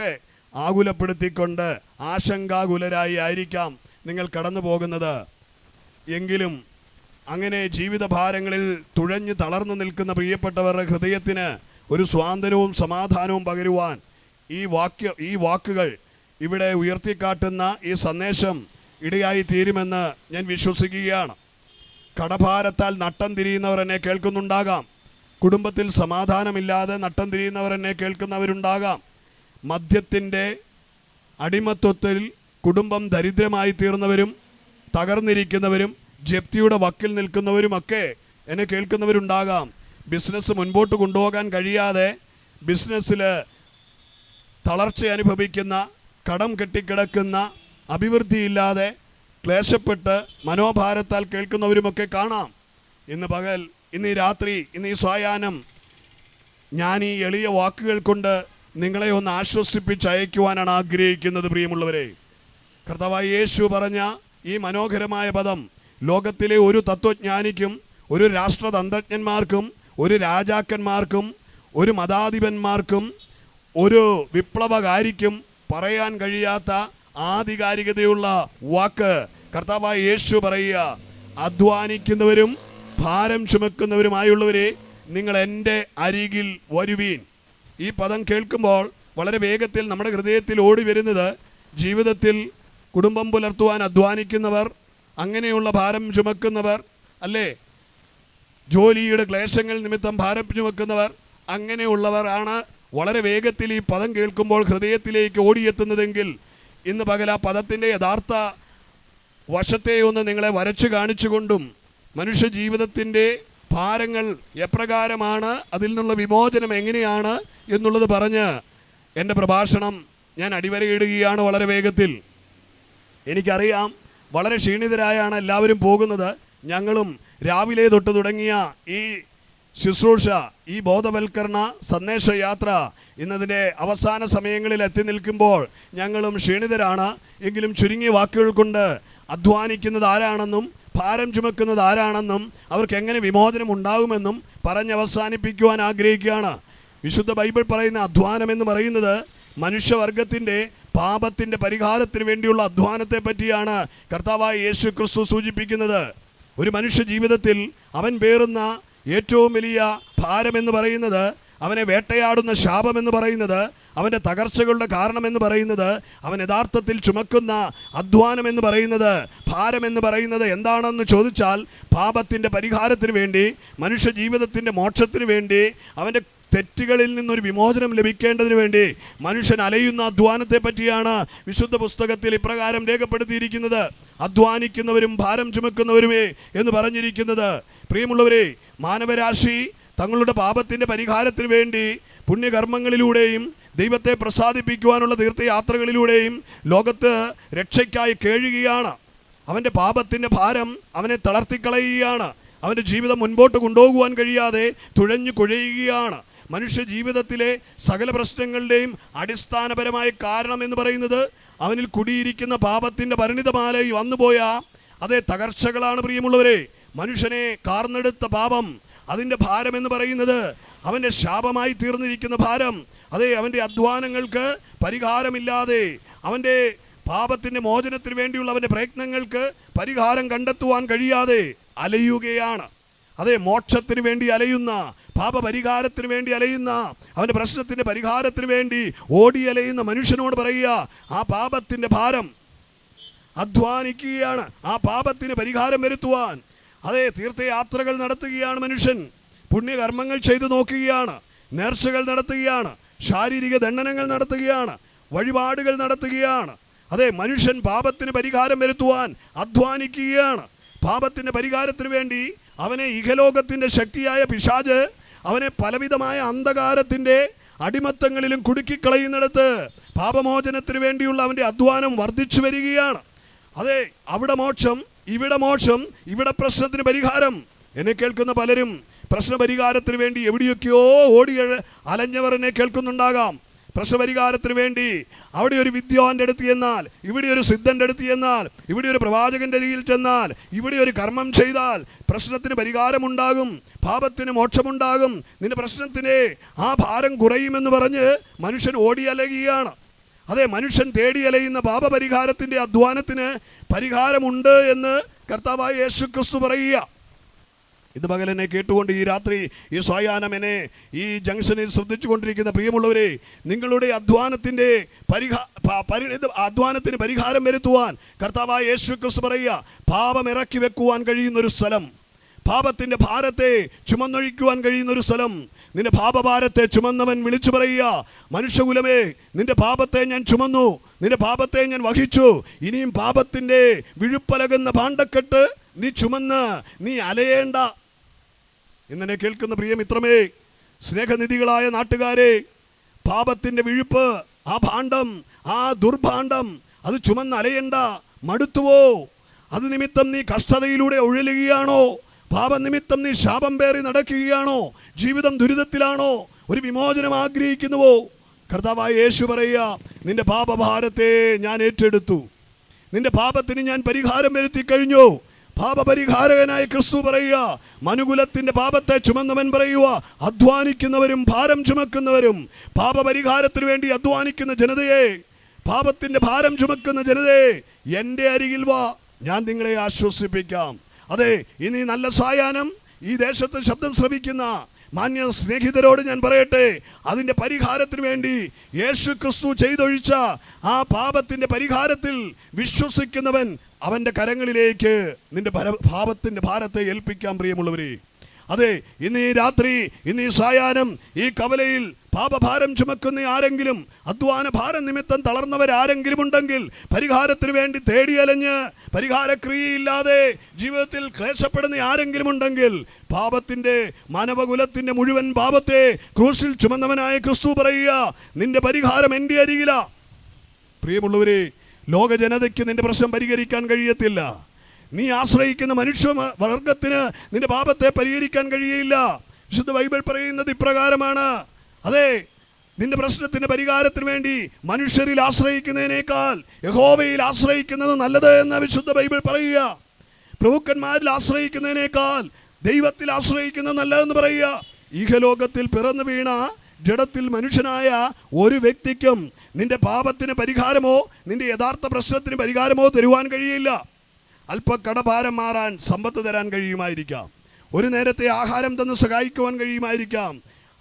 ഒക്കെ ആകുലപ്പെടുത്തിക്കൊണ്ട് ആശങ്കാകുലരായി ആയിരിക്കാം നിങ്ങൾ കടന്നു പോകുന്നത്. എങ്കിലും അങ്ങനെ ജീവിതഭാരങ്ങളിൽ തുഴഞ്ഞു തളർന്നു നിൽക്കുന്ന പ്രിയപ്പെട്ടവരുടെ ഹൃദയത്തിന് ഒരു സ്വാതന്ത്ര്യവും സമാധാനവും പകരുവാൻ ഈ വാക്കുകൾ ഇവിടെ ഉയർത്തിക്കാട്ടുന്ന ഈ സന്ദേശം ഇടയായി തീരുമെന്ന് ഞാൻ വിശ്വസിക്കുകയാണ്. കടഭാരത്താൽ നട്ടം തിരിയുന്നവർ എന്നെ കേൾക്കുന്നുണ്ടാകാം. കുടുംബത്തിൽ സമാധാനമില്ലാതെ നട്ടം തിരിയുന്നവർ എന്നെ കേൾക്കുന്നവരുണ്ടാകാം. മദ്യത്തിൻ്റെ അടിമത്വത്തിൽ കുടുംബം ദരിദ്രമായി തീർന്നവരും തകർന്നിരിക്കുന്നവരും ജപ്തിയുടെ വക്കിൽ നിൽക്കുന്നവരുമൊക്കെ എന്നെ കേൾക്കുന്നവരുണ്ടാകാം. ബിസിനസ് മുൻപോട്ട് കൊണ്ടുപോകാൻ കഴിയാതെ ബിസിനസ്സിൽ തളർച്ച അനുഭവിക്കുന്ന, കടം കെട്ടിക്കിടക്കുന്ന, അഭിവൃദ്ധിയില്ലാതെ ക്ലേശപ്പെട്ട് മനോഭാരത്താൽ കേൾക്കുന്നവരുമൊക്കെ കാണാം. ഇന്ന് പകൽ, ഇന്ന് ഈ രാത്രി, ഇന്ന് ഈ സായാഹ്നം ഞാൻ ഈ എളിയ വാക്കുകൾ കൊണ്ട് നിങ്ങളെ ഒന്ന് ആശ്വസിപ്പിച്ചയക്കുവാനാണ് ആഗ്രഹിക്കുന്നത്. പ്രിയമുള്ളവരെ, കർത്താവായ യേശു പറഞ്ഞ ഈ മനോഹരമായ പദം ലോകത്തിലെ ഒരു തത്വജ്ഞാനിക്കും ഒരു രാഷ്ട്രതന്ത്രജ്ഞന്മാർക്കും ഒരു രാജാക്കന്മാർക്കും ഒരു മതാധിപന്മാർക്കും ഒരു വിപ്ലവകാരിക്കും പറയാൻ കഴിയാത്ത ആധികാരികതയുള്ള വാക്ക് കർത്താവായ യേശു പറയുക, അധ്വാനിക്കുന്നവരും ഭാരം ചുമക്കുന്നവരുമായുള്ളവരെ നിങ്ങൾ എൻ്റെ അരികിൽ വരുവീൻ. ഈ പദം കേൾക്കുമ്പോൾ വളരെ വേഗത്തിൽ നമ്മുടെ ഹൃദയത്തിൽ ഓടി വരുന്നത് ജീവിതത്തിൽ കുടുംബം പുലർത്തുവാൻ അധ്വാനിക്കുന്നവർ, അങ്ങനെയുള്ള ഭാരം ചുമക്കുന്നവർ, അല്ലേ, ജോലിയുടെ ക്ലേശങ്ങൾ നിമിത്തം ഭാരം ചുമക്കുന്നവർ, അങ്ങനെയുള്ളവർ ആണ് വളരെ വേഗത്തിൽ ഈ പദം കേൾക്കുമ്പോൾ ഹൃദയത്തിലേക്ക് ഓടിയെത്തുന്നതെങ്കിൽ ഇന്ന് പകൽ ആ പദത്തിൻ്റെ യഥാർത്ഥ വശത്തെ ഒന്ന് നിങ്ങളെ വരച്ചു കാണിച്ചുകൊണ്ടും മനുഷ്യ ജീവിതത്തിൻ്റെ ഭാരങ്ങൾ എപ്രകാരമാണ്, അതിൽ നിന്നുള്ള വിമോചനം എങ്ങനെയാണ് എന്നുള്ളത് പറഞ്ഞ് എൻ്റെ പ്രഭാഷണം ഞാൻ അടിവരയിടുകയാണ് വളരെ വേഗത്തിൽ. എനിക്കറിയാം വളരെ ക്ഷീണിതരായാണ് എല്ലാവരും പോകുന്നത്. ഞങ്ങളും രാവിലെ തൊട്ട് തുടങ്ങിയ ഈ ശുശ്രൂഷ, ഈ ബോധവൽക്കരണ സന്ദേശയാത്ര ഇന്നതിൻ്റെ അവസാന സമയങ്ങളിൽ എത്തി നിൽക്കുമ്പോൾ ഞങ്ങളും ക്ഷീണിതരാണ്. എങ്കിലും ചുരുങ്ങിയ വാക്കുകൾ കൊണ്ട് അധ്വാനിക്കുന്നത് ആരാണെന്നും ഭാരം ചുമക്കുന്നത് ആരാണെന്നും അവർക്ക് എങ്ങനെ വിമോചനം ഉണ്ടാകുമെന്നും പറഞ്ഞ് അവസാനിപ്പിക്കുവാൻ ആഗ്രഹിക്കുകയാണ്. വിശുദ്ധ ബൈബിൾ പറയുന്ന അധ്വാനം എന്ന് പറയുന്നത് മനുഷ്യവർഗത്തിൻ്റെ പാപത്തിൻ്റെ പരിഹാരത്തിന് വേണ്ടിയുള്ള അധ്വാനത്തെ പറ്റിയാണ് കർത്താവായ യേശു ക്രിസ്തു സൂചിപ്പിക്കുന്നത്. ഒരു മനുഷ്യ ജീവിതത്തിൽ അവൻ പേറുന്ന ഏറ്റവും വലിയ ഭാരമെന്ന് പറയുന്നത്, അവനെ വേട്ടയാടുന്ന ശാപമെന്ന് പറയുന്നത്, അവൻ്റെ തകർച്ചകളുടെ കാരണമെന്ന് പറയുന്നത്, അവൻ യഥാർത്ഥത്തിൽ ചുമക്കുന്ന അധ്വാനമെന്ന് പറയുന്നത്, ഭാരമെന്ന് പറയുന്നത് എന്താണെന്ന് ചോദിച്ചാൽ പാപത്തിൻ്റെ പരിഹാരത്തിന് വേണ്ടി, മനുഷ്യ ജീവിതത്തിൻ്റെ മോക്ഷത്തിന് വേണ്ടി, അവൻ്റെ തെറ്റുകളിൽ നിന്നൊരു വിമോചനം ലഭിക്കേണ്ടതിന് വേണ്ടി മനുഷ്യൻ അലയുന്ന അധ്വാനത്തെ പറ്റിയാണ് വിശുദ്ധ പുസ്തകത്തിൽ ഇപ്രകാരം രേഖപ്പെടുത്തിയിരിക്കുന്നത്. അധ്വാനിക്കുന്നവരും ഭാരം ചുമക്കുന്നവരുമേ എന്ന് പറഞ്ഞിരിക്കുന്നത്. പ്രിയമുള്ളവരെ, മാനവരാശി തങ്ങളുടെ പാപത്തിൻ്റെ പരിഹാരത്തിന് വേണ്ടി പുണ്യകർമ്മങ്ങളിലൂടെയും ദൈവത്തെ പ്രസാദിപ്പിക്കുവാനുള്ള തീർത്ഥയാത്രകളിലൂടെയും ലോകത്ത് രക്ഷയ്ക്കായി കേഴുകയാണ്. അവൻ്റെ പാപത്തിൻ്റെ ഭാരം അവനെ തളർത്തിക്കളയുകയാണ്. അവൻ്റെ ജീവിതം മുൻപോട്ട് കൊണ്ടുപോകുവാൻ കഴിയാതെ തുഴഞ്ഞു കുഴയുകയാണ്. മനുഷ്യ ജീവിതത്തിലെ സകല പ്രശ്നങ്ങളുടെയും അടിസ്ഥാനപരമായ കാരണം എന്ന് പറയുന്നത് അവനിൽ കുടിയിരിക്കുന്ന പാപത്തിൻ്റെ പരിണിതമായി വന്നുപോയ അതേ തകർച്ചകളാണ്. പ്രിയമുള്ളവരെ, മനുഷ്യനെ കാർന്നെടുത്ത പാപം, അതിൻ്റെ ഭാരം എന്ന് പറയുന്നത് അവൻ്റെ ശാപമായി തീർന്നിരിക്കുന്ന ഭാരം. അതേ, അവൻ്റെ അധ്വാനങ്ങൾക്ക് പരിഹാരമില്ലാതെ, അവൻ്റെ പാപത്തിൻ്റെ മോചനത്തിന് വേണ്ടിയുള്ള അവൻ്റെ പ്രയത്നങ്ങൾക്ക് പരിഹാരം കണ്ടെത്തുവാൻ കഴിയാതെ അലയുകയാണ്. അതേ, മോക്ഷത്തിന് വേണ്ടി അലയുന്ന, പാപപരിഹാരത്തിന് വേണ്ടി അലയുന്ന, അവൻ്റെ പ്രശ്നത്തിൻ്റെ പരിഹാരത്തിന് വേണ്ടി ഓടി അലയുന്ന മനുഷ്യനോട് പറയുക, ആ പാപത്തിൻ്റെ ഭാരം അധ്വാനിക്കുകയാണ്. ആ പാപത്തിന് പരിഹാരം വരുത്തുവാൻ അതേ തീർത്ഥയാത്രകൾ നടത്തുകയാണ് മനുഷ്യൻ. പുണ്യകർമ്മങ്ങൾ ചെയ്തു നോക്കുകയാണ്, നേർച്ചകൾ നടത്തുകയാണ്, ശാരീരിക ദണ്ഡനങ്ങൾ നടത്തുകയാണ്, വഴിപാടുകൾ നടത്തുകയാണ്. അതെ, മനുഷ്യൻ പാപത്തിന് പരിഹാരം വരുത്തുവാൻ അധ്വാനിക്കുകയാണ്. പാപത്തിൻ്റെ പരിഹാരത്തിന് വേണ്ടി അവനെ ഇഹലോകത്തിൻ്റെ ശക്തിയായ പിശാച് അവനെ പലവിധമായ അന്ധകാരത്തിൻ്റെ അടിമത്തങ്ങളിലും കുടുക്കിക്കളയുന്നിടത്ത് പാപമോചനത്തിന് വേണ്ടിയുള്ള അവൻ്റെ അധ്വാനം വർദ്ധിച്ചു വരികയാണ്. അതെ, അവിടെ മോക്ഷം, ഇവിടെ മോക്ഷം, ഇവിടെ പ്രശ്നത്തിന് പരിഹാരം. എന്നെ കേൾക്കുന്ന പലരും പ്രശ്നപരിഹാരത്തിന് വേണ്ടി എവിടെയൊക്കെയോ ഓടി അലഞ്ഞവർ എന്നെ കേൾക്കുന്നുണ്ടാകാം. പ്രശ്നപരിഹാരത്തിന് വേണ്ടി അവിടെ ഒരു വിദ്വാൻ്റെ അടുത്ത് ചെന്നാൽ, ഇവിടെ ഒരു സിദ്ധൻ്റെ അടുത്ത് ചെന്നാൽ, ഇവിടെ ഒരു പ്രവാചകൻ്റെ അരികിൽ ചെന്നാൽ, ഇവിടെ ഒരു കർമ്മം ചെയ്താൽ പ്രശ്നത്തിന് പരിഹാരമുണ്ടാകും, പാപത്തിന് മോക്ഷമുണ്ടാകും, നിന്റെ പ്രശ്നത്തിന് ആ ഭാരം കുറയുമെന്ന് പറഞ്ഞ് മനുഷ്യൻ ഓടി അലയുകയാണ്. അതെ, മനുഷ്യൻ തേടിയലയുന്ന പാപപരിഹാരത്തിൻ്റെ അധ്വാനത്തിന് പരിഹാരമുണ്ട് എന്ന് കർത്താവായ യേശു ക്രിസ്തു പറയുക. ഇത് പകൽ എന്നെ കേട്ടുകൊണ്ട് ഈ രാത്രി ഈ സായാഹ്നം എന്നെ ഈ ജംഗ്ഷനിൽ ശ്രദ്ധിച്ചു കൊണ്ടിരിക്കുന്ന പ്രിയമുള്ളവരെ, നിങ്ങളുടെ അധ്വാനത്തിന് പരിഹാരം വരുത്തുവാൻ കർത്താവായ യേശു ക്രിസ്തു പറയുക, പാപം ഇറക്കി വെക്കുവാൻ കഴിയുന്നൊരു സ്ഥലം, പാപത്തിൻ്റെ ഭാരത്തെ ചുമന്നൊഴിക്കുവാൻ കഴിയുന്നൊരു സ്ഥലം. നിന്റെ പാപഭാരത്തെ ചുമന്നവൻ വിളിച്ചു പറയുക, മനുഷ്യകുലമേ, നിന്റെ പാപത്തെ ഞാൻ ചുമന്നു, നിന്റെ പാപത്തെ ഞാൻ വഹിച്ചു, ഇനിയും പാപത്തിൻ്റെ വിഴുപ്പലകുന്ന ഭാണ്ഡക്കെട്ട് നീ ചുമന്ന് നീ അലയേണ്ട. ഇന്നെ കേൾക്കുന്ന പ്രിയമിത്രമേ, സ്നേഹനിധികളായ നാട്ടുകാരെ, പാപത്തിൻ്റെ വിഴുപ്പ്, ആ ഭാണ്ഡം, ആ ദുർഭാണ്ഡം, അത് ചുമന്ന് അലയണ്ട. മടുത്തുവോ? അത് നിമിത്തം നീ കഷ്ടതയിലൂടെ ഉഴലുകയാണോ? പാപനിമിത്തം നീ ശാപം പേറി നടക്കുകയാണോ? ജീവിതം ദുരിതത്തിലാണോ? ഒരു വിമോചനം ആഗ്രഹിക്കുന്നുവോ? കർത്താവായ യേശു പറയുക, നിന്റെ പാപഭാരത്തെ ഞാൻ ഏറ്റെടുത്തു, നിന്റെ പാപത്തിന് ഞാൻ പരിഹാരം വരുത്തി കഴിഞ്ഞു. പാപപരിഹാരകനായ ക്രിസ്തു പറയുക, മനുകുലത്തിന്റെ പാപത്തെ ചുമന്നവൻ പറയുക, അധ്വാനിക്കുന്നവരും ഭാരം ചുമക്കുന്നവരും, പാപപരിഹാരത്തിന് വേണ്ടി അധ്വാനിക്കുന്ന ജനതയെ, പാപത്തിന്റെ ഭാരം ചുമക്കുന്ന ജനതയെ, എൻ്റെ അരികിൽ വാ, ഞാൻ നിങ്ങളെ ആശ്വസിപ്പിക്കാം. അതെ, ഇനി നല്ല സായാഹ്നം ഈ ദേശത്ത് ശബ്ദം ശ്രവിക്കുന്ന മാന്യ സ്നേഹിതരോട് ഞാൻ പറയട്ടെ, അതിൻ്റെ പരിഹാരത്തിന് വേണ്ടി യേശു ക്രിസ്തു ചെയ്തൊഴിച്ച ആ പാപത്തിൻ്റെ പരിഹാരത്തിൽ വിശ്വസിക്കുന്നവൻ അവൻ്റെ കരങ്ങളിലേക്ക് നിന്റെ പാപത്തിൻ്റെ ഭാരത്തെ ഏൽപ്പിക്കാൻ. പ്രിയമുള്ളവരെ, അതെ, ഇന്ന് ഈ രാത്രി, ഇന്ന് ഈ സായാഹ്നം ഈ കവലയിൽ പാപഭാരം ചുമക്കുന്ന ആരെങ്കിലും, അധ്വാന ഭാരം നിമിത്തം തളർന്നവരാരെങ്കിലും ഉണ്ടെങ്കിൽ, പരിഹാരത്തിന് വേണ്ടി തേടിയലഞ്ഞ് പരിഹാരക്രിയയില്ലാതെ ജീവിതത്തിൽ ക്ലേശപ്പെടുന്ന ആരെങ്കിലും ഉണ്ടെങ്കിൽ, പാപത്തിൻ്റെ മാനവകുലത്തിൻ്റെ മുഴുവൻ പാപത്തെ ക്രൂശിൽ ചുമന്നവനായ ക്രിസ്തു പറയുക, നിന്റെ പരിഹാരം എൻ്റെ അരികിലാ. പ്രിയമുള്ളവരെ, ലോക ജനതയ്ക്ക് നിന്റെ പ്രശ്നം പരിഹരിക്കാൻ കഴിയത്തില്ല. നീ ആശ്രയിക്കുന്ന മനുഷ്യ വർഗത്തിന് നിന്റെ പാപത്തെ പരിഹരിക്കാൻ കഴിയില്ല. വിശുദ്ധ ബൈബിൾ പറയുന്നത് ഇപ്രകാരമാണ്, അതെ, നിന്റെ പ്രശ്നത്തിന്റെ പരിഹാരത്തിന് വേണ്ടി മനുഷ്യരിൽ ആശ്രയിക്കുന്നതിനേക്കാൾ യഹോവയിൽ ആശ്രയിക്കുന്നത് നല്ലത് എന്ന് വിശുദ്ധ ബൈബിൾ പറയുക. പ്രഭുക്കന്മാരിൽ ആശ്രയിക്കുന്നതിനേക്കാൾ ദൈവത്തിൽ ആശ്രയിക്കുന്നത് നല്ലതെന്ന് പറയുക. ഈഹലോകത്തിൽ പിറന്നു വീണ ജഡത്തിൽ മനുഷ്യനായ ഒരു വ്യക്തിക്കും നിന്റെ പാപത്തിന് പരിഹാരമോ നിന്റെ യഥാർത്ഥ പ്രശ്നത്തിന് പരിഹാരമോ തരുവാൻ കഴിയില്ല. അല്പ കടഭാരം മാറാൻ സമ്പത്ത് തരാൻ കഴിയുമായിരിക്കാം, ഒരു നേരത്തെ ആഹാരം തന്ന് സഹായിക്കുവാൻ കഴിയുമായിരിക്കാം,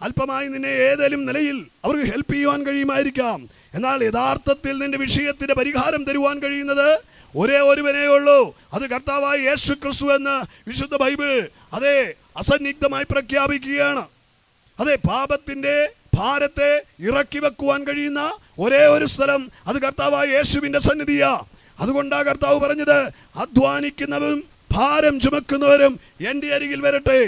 അല്പമായി നിന്നെ ഏതെങ്കിലും നിലയിൽ അവർക്ക് ഹെൽപ്പ് ചെയ്യുവാൻ കഴിയുമായിരിക്കാം. എന്നാൽ യഥാർത്ഥത്തിൽ നിന്റെ വിഷയത്തിന്റെ പരിഹാരം തരുവാൻ കഴിയുന്നത് ഒരേ ഒരുവനേ ഉള്ളൂ. അത് കർത്താവായ യേശു ക്രിസ്തു എന്ന് വിശുദ്ധ ബൈബിൾ അതെ അസന്നിഗ്ധമായി പ്രഖ്യാപിക്കുകയാണ്. അതെ, പാപത്തിന്റെ ഭാരത്തെ ഇറക്കി വെക്കുവാൻ കഴിയുന്ന ഒരേ ഒരു സ്ഥലം അത് കർത്താവായ യേശുവിന്റെ സന്നിധിയാ. അതുകൊണ്ടാ കർത്താവ് പറഞ്ഞത്, അധ്വാനിക്കുന്നവരും ഭാരം ചുമക്കുന്നവരും എൻ്റെ അരികിൽ വരട്ടെ,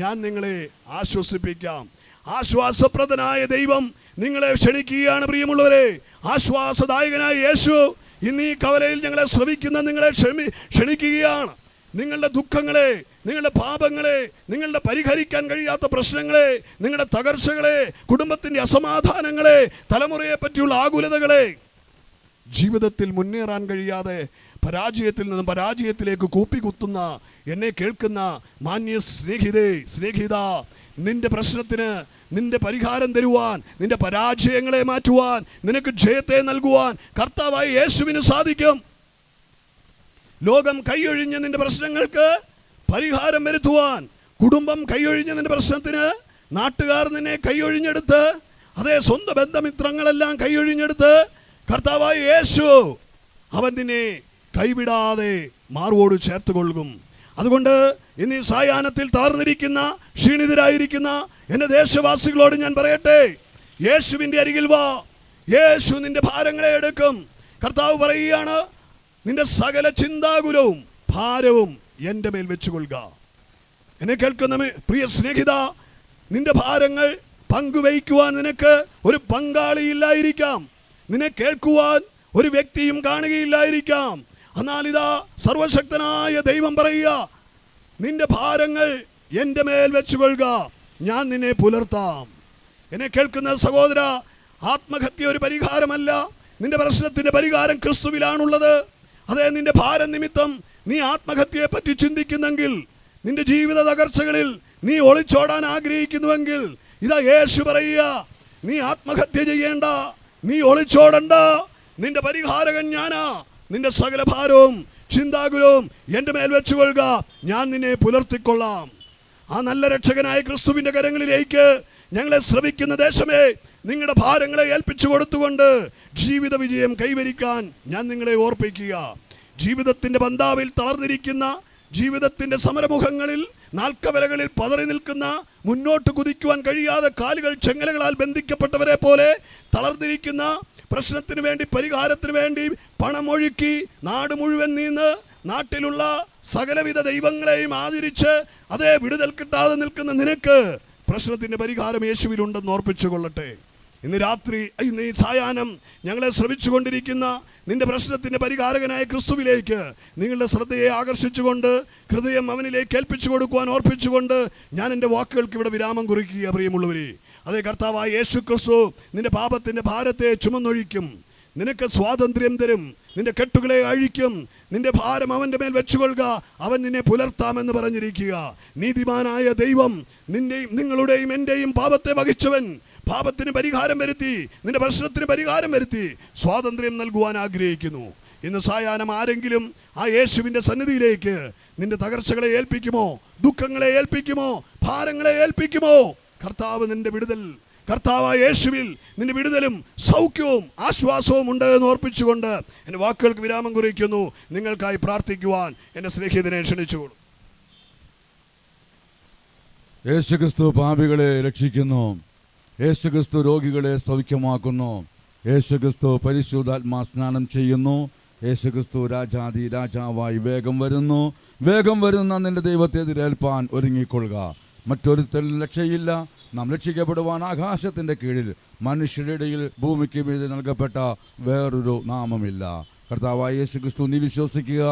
ഞാൻ നിങ്ങളെ ആശ്വസിപ്പിക്കാം. ആശ്വാസപ്രദനായ ദൈവം നിങ്ങളെ ക്ഷണിക്കുകയാണ്. പ്രിയമുള്ളവരെ, ആശ്വാസദായകനായ യേശു ഇന്ന് ഈ കവലയിൽ ഞങ്ങളെ ശ്രവിക്കുന്ന നിങ്ങളെ ക്ഷണിക്കുകയാണ്. നിങ്ങളുടെ ദുഃഖങ്ങളെ, നിങ്ങളുടെ പാപങ്ങളെ, നിങ്ങളുടെ പരിഹരിക്കാൻ കഴിയാത്ത പ്രശ്നങ്ങളെ, നിങ്ങളുടെ തകർച്ചകളെ, കുടുംബത്തിൻ്റെ അസമാധാനങ്ങളെ, തലമുറയെ പറ്റിയുള്ള ആകുലതകളെ, ജീവിതത്തിൽ മുന്നേറാൻ കഴിയാതെ പരാജയത്തിൽ നിന്നും പരാജയത്തിലേക്ക് കൂപ്പിക്കുത്തുന്ന എന്നെ കേൾക്കുന്ന മാന്യ സ്നേഹിത, നിന്റെ പ്രശ്നത്തിന് നിന്റെ പരിഹാരം തരുവാൻ, നിന്റെ പരാജയങ്ങളെ മാറ്റുവാൻ, നിനക്ക് ജയത്തെ നൽകുവാൻ കർത്താവായ യേശുവിന് സാധിക്കും. ലോകം കൈയൊഴിഞ്ഞ നിന്റെ പ്രശ്നങ്ങൾക്ക് പരിഹാരം വരുത്തുവാൻ, കുടുംബം കൈയൊഴിഞ്ഞ നിന്റെ പ്രശ്നത്തിന് നാട്ടുകാർ നിന്നെ കൈയൊഴിഞ്ഞെടുത്ത്, അതേ സ്വന്തം ബന്ധമിത്രങ്ങളെല്ലാം കൈയൊഴിഞ്ഞെടുത്ത് കർത്താവായ യേശു അവൻ നിന്നെ കൈവിടാതെ മാർവോട് ചേർത്ത് കൊള്ളും. അതുകൊണ്ട് ഇന്ന് ഈ സായാഹ്നത്തിൽ തളർന്നിരിക്കുന്ന ക്ഷീണിതരായിരിക്കുന്ന എൻ്റെ ദേശവാസികളോട് ഞാൻ പറയട്ടെ, യേശുവിൻ്റെ അരികിൽ വാ, യേശു നിന്റെ ഭാരങ്ങളെ എടുക്കും. കർത്താവ് പറയുകയാണ്, നിന്റെ സകല ചിന്താകുലവും ഭാരവും എൻ്റെ മേൽ വെച്ചുകൊള്ളുക. എന്നെ കേൾക്കുന്ന പ്രിയ സ്നേഹിത, നിന്റെ ഭാരങ്ങൾ പങ്കുവയ്ക്കുവാൻ നിനക്ക് ഒരു പങ്കാളിയില്ലായിരിക്കാം, നിന്നെ കേൾക്കുവാൻ ഒരു വ്യക്തിയും കാണുകയില്ലായിരിക്കാം. എന്നാൽ ഇതാ സർവശക്തനായ ദൈവം പറയുക, നിന്റെ ഭാരങ്ങൾ എൻ്റെ മേൽ വെച്ചുകൊള്ളുക, ഞാൻ നിന്നെ പുലർത്താം. എന്നെ കേൾക്കുന്ന സഹോദര, ആത്മഹത്യ ഒരു പരിഹാരമല്ല. നിന്റെ പ്രശ്നത്തിന്റെ പരിഹാരം ക്രിസ്തുവിലാണുള്ളത്. അതേ, നിന്റെ ഭാരം നിമിത്തം നീ ആത്മഹത്യയെ പറ്റി ചിന്തിക്കുന്നെങ്കിൽ, നിന്റെ ജീവിത തകർച്ചകളിൽ നീ ഒളിച്ചോടാൻ ആഗ്രഹിക്കുന്നുവെങ്കിൽ, ഇതാ യേശു പറയുക, നീ ആത്മഹത്യ ചെയ്യേണ്ട, നീ ഒളിച്ചോടണ്ട, നിന്റെ പരിഹാരകൻ ഞാനാ. നിന്റെ സകല ഭാരവും ചിന്താകുലവും എൻ്റെ മേൽ വെച്ചുകൊള്ളുക, ഞാൻ നിന്നെ പുലർത്തിക്കൊള്ളാം. ആ നല്ല രക്ഷകനായ ക്രിസ്തുവിൻ്റെ കരങ്ങളിലേക്ക് ഞങ്ങളെ ശ്രമിക്കുന്ന ദേശമേ, നിങ്ങളുടെ ഭാരങ്ങളെ ഏൽപ്പിച്ചു കൊടുത്തുകൊണ്ട് ജീവിത വിജയം കൈവരിക്കാൻ ഞാൻ നിങ്ങളെ ഓർപ്പിക്കുക. ജീവിതത്തിൻ്റെ പന്താവിൽ തളർന്നിരിക്കുന്ന, ജീവിതത്തിൻ്റെ സമരമുഖങ്ങളിൽ നാൽക്കവലകളിൽ പതറി നിൽക്കുന്ന, മുന്നോട്ട് കുതിക്കുവാൻ കഴിയാതെ കാലുകൾ ചെങ്ങലകളാൽ ബന്ധിക്കപ്പെട്ടവരെ പോലെ തളർന്നിരിക്കുന്ന, പ്രശ്നത്തിന് വേണ്ടി പരിഹാരത്തിന് വേണ്ടി പണമൊഴുക്കി നാട് മുഴുവൻ നീന്ന് നാട്ടിലുള്ള സകലവിധ ദൈവങ്ങളെയും ആദരിച്ച് അതേ വിടുതൽ കിട്ടാതെ നിൽക്കുന്ന നിനക്ക് പ്രശ്നത്തിൻ്റെ പരിഹാരം യേശുവിലുണ്ടെന്ന് ഓർപ്പിച്ചുകൊള്ളട്ടെ. ഇന്ന് രാത്രി, ഇന്ന് ഈ സായാഹ്നം ഞങ്ങളെ ശ്രമിച്ചുകൊണ്ടിരിക്കുന്ന നിന്റെ പ്രശ്നത്തിൻ്റെ പരിഹാരകനായ ക്രിസ്തുവിലേക്ക് നിങ്ങളുടെ ശ്രദ്ധയെ ആകർഷിച്ചുകൊണ്ട് ഹൃദയം അവനിലേക്ക് ഏൽപ്പിച്ചു കൊടുക്കുവാൻ ഓർപ്പിച്ചുകൊണ്ട് ഞാൻ എൻ്റെ വാക്കുകൾക്ക് ഇവിടെ വിരാമം കുറിക്കുക. പ്രിയമുള്ളവരെ, അതേ കർത്താവായ യേശു ക്രിസ്തു നിന്റെ പാപത്തിൻ്റെ ഭാരത്തെ ചുമന്നൊഴിക്കും, നിനക്ക് സ്വാതന്ത്ര്യം തരും, നിന്റെ കെട്ടുകളെ അഴിക്കും, നിന്റെ ഭാരം അവൻ്റെ മേൽ വെച്ചുകൊള്ളുക, അവൻ നിന്നെ പുലർത്താമെന്ന് പറഞ്ഞിരിക്കുക. നീതിമാനായ ദൈവം നിങ്ങളുടെയും എൻ്റെയും പാപത്തെ വഹിച്ചവൻ പാപത്തിന് പരിഹാരം വരുത്തി, നിന്റെ പ്രശ്നത്തിന് പരിഹാരം വരുത്തി സ്വാതന്ത്ര്യം നൽകുവാൻ ആഗ്രഹിക്കുന്നു. ഇന്ന് സായാഹ്നം ആരെങ്കിലും ആ യേശുവിൻ്റെ സന്നിധിയിലേക്ക് നിന്റെ തകർച്ചകളെ ഏൽപ്പിക്കുമോ, ദുഃഖങ്ങളെ ഏൽപ്പിക്കുമോ, ഭാരങ്ങളെ ഏൽപ്പിക്കുമോ? കർത്താവ് നിന്റെ വിടുതൽ, കർത്താവായ യേശുവിൽ നിന്റെ വിടുതലും സൗഖ്യവും ആശ്വാസവും ഉണ്ട് എന്ന് ഓർപ്പിച്ചുകൊണ്ട് എൻ്റെ വാക്കുകൾക്ക് വിരാമം കുറിക്കുന്നു. നിങ്ങൾക്കായി പ്രാർത്ഥിക്കുവാൻ എൻ്റെ സ്നേഹിതനെ ക്ഷണിച്ചുകൊള്ളു. യേശുക്രിസ്തു പാപികളെ രക്ഷിക്കുന്നു, യേശുക്രിസ്തു രോഗികളെ സൗഖ്യമാക്കുന്നു, യേശുക്രിസ്തു പരിശുദ്ധാത്മാ സ്നാനം ചെയ്യുന്നു, യേശുക്രിസ്തു രാജാതി രാജാവായി വേഗം വരുന്നു. വേഗം വരുന്ന നിന്റെ ദൈവത്തെ എതിരേൽപ്പാൻ ഒരുങ്ങിക്കൊള്ളുക. മറ്റൊരുത്തരിൽ രക്ഷയില്ല. നാം രക്ഷിക്കപ്പെടുവാൻ ആകാശത്തിൻ്റെ കീഴിൽ മനുഷ്യരുടെ ഇടയിൽ ഭൂമിക്ക് മീതെ നൽകപ്പെട്ട വേറൊരു നാമമില്ല. കർത്താവായ യേശുക്രിസ്തു നീ വിശ്വസിക്കുക,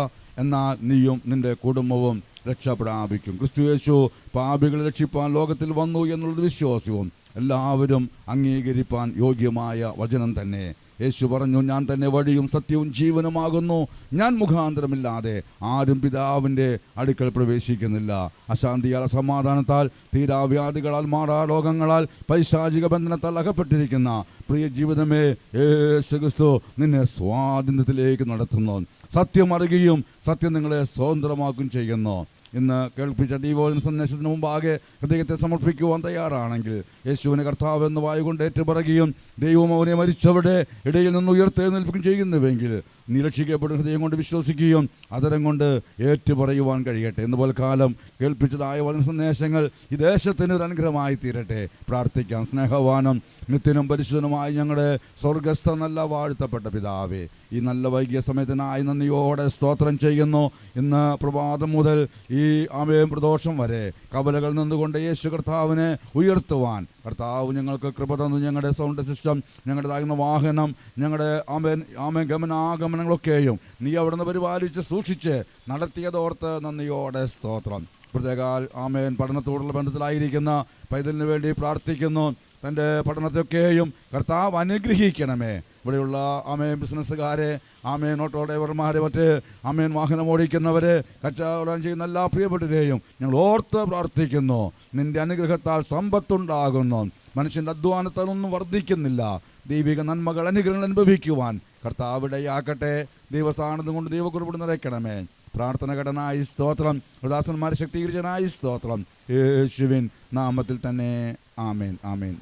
എന്നാൽ നീയും നിന്റെ കുടുംബവും രക്ഷ പ്രാപിക്കും. ക്രിസ്തു യേശു പാപികളെ രക്ഷിപ്പാൻ ലോകത്തിൽ വന്നു എന്നുള്ളത് വിശ്വാസവും എല്ലാവരും അംഗീകരിപ്പാൻ യോഗ്യമായ വചനം തന്നെ. യേശു പറഞ്ഞു, ഞാൻ തന്നെ വഴിയും സത്യവും ജീവനുമാകുന്നു. ഞാൻ മുഖാന്തരമില്ലാതെ ആരും പിതാവിൻ്റെ അടുക്കൽ പ്രവേശിക്കുന്നില്ല. അശാന്തിയാൽ, അസമാധാനത്താൽ, തീരാവ്യാധികളാൽ, മാറാരോഗങ്ങളാൽ, പൈശാചിക ബന്ധനത്താൽ അകപ്പെട്ടിരിക്കുന്ന പ്രിയ ജീവിതമേ, യേശുക്രിസ്തു നിന്നെ സ്വാതന്ത്ര്യത്തിലേക്ക് നടത്തുന്നു. സത്യം അറിയുകയും സത്യം നിങ്ങളെ സ്വതന്ത്രമാക്കുകയും ചെയ്യുന്നു. ഇന്ന് കേൾപ്പിച്ച ദൈവോചന സന്ദേശത്തിന് മുമ്പാകെ ഹൃദയത്തെ സമർപ്പിക്കുവാൻ തയ്യാറാണെങ്കിൽ യേശുവിനെ കർത്താവ് എന്ന് വായുകൊണ്ട് ഏറ്റുപറയുകയും ദൈവം അവനെ മരിച്ചവരുടെ ഇടയിൽ നിന്ന് ഉയർത്തെഴുന്നേൽപ്പിക്കുകയും ചെയ്യുന്നുവെങ്കിൽ നീ രക്ഷിക്കപ്പെടുന്ന ഹൃദയം കൊണ്ട് വിശ്വസിക്കുകയും അതരം കൊണ്ട് ഏറ്റുപറയുവാൻ കഴിയട്ടെ. എന്നുപോലെ കാലം കേൾപ്പിച്ചതായ വചന സന്ദേശങ്ങൾ ഈ ദേശത്തിന് ഒരു അനുഗ്രഹമായി തീരട്ടെ. പ്രാർത്ഥിക്കാം. സ്നേഹവാനും നിത്യനും പരിശുദ്ധനുമായി ഞങ്ങളുടെ സ്വർഗസ്ഥ നല്ല വാഴ്ത്തപ്പെട്ട പിതാവേ, ഈ നല്ല വൈകിയ സമയത്തിനായി നന്ദിയോടെ സ്തോത്രം ചെയ്യുന്നു. ഇന്ന് പ്രഭാതം മുതൽ ഈ ആമേൻ പ്രദോഷം വരെ കവലകൾ നിന്നുകൊണ്ട് യേശു കർത്താവിനെ ഉയർത്തുവാൻ കർത്താവ് ഞങ്ങൾക്ക് കൃപ തന്നു. ഞങ്ങളുടെ സൗണ്ട് സിസ്റ്റം, ഞങ്ങളുടേതാകുന്ന വാഹനം, ഞങ്ങളുടെ ആമേൻ ഗമനാഗമനങ്ങളൊക്കെയും നീ അവിടെ നിന്ന് പരിപാലിച്ച് സൂക്ഷിച്ച് നടത്തിയതോർത്ത് നന്ദിയോടെ സ്തോത്രം. പ്രത്യേകാൽ ആമേൻ പഠനത്തോടുള്ള ബന്ധത്തിലായിരിക്കുന്ന പൈതലിന് വേണ്ടി പ്രാർത്ഥിക്കുന്നു. തൻ്റെ പഠനത്തെയൊക്കെയും കർത്താവ് അനുഗ്രഹിക്കണമേ. ഇവിടെയുള്ള ആമേൻ ബിസിനസ്സുകാരെ, ആമേൻ ഓട്ടോ ഡ്രൈവർമാരെ, മറ്റ് ആമേൻ വാഹനം ഓടിക്കുന്നവരെ, കച്ചവടം ചെയ്യുന്ന എല്ലാ പ്രിയപ്പെട്ടവരെയും ഞങ്ങൾ ഓർത്ത് പ്രാർത്ഥിക്കുന്നു. നിന്റെ അനുഗ്രഹത്താൽ സമ്പത്തുണ്ടാകുന്നു. മനുഷ്യൻ്റെ അധ്വാനത്താലൊന്നും വർദ്ധിക്കുന്നില്ല. ദൈവിക നന്മകൾ, അനുഗ്രഹങ്ങൾ അനുഭവിക്കുവാൻ കർത്താവ് ഇടയാക്കട്ടെ. ദൈവസാന്നിധ്യം കൊണ്ട് ദൈവകൃപ നിറയ്ക്കണമേ. പ്രാർത്ഥന ഘടനായി സ്തോത്രം. ദാസന്മാരെ ശക്തീകരിച്ചനായി സ്തോത്രം. യേശുവിൻ നാമത്തിൽ തന്നെ ആമേൻ, ആമേൻ.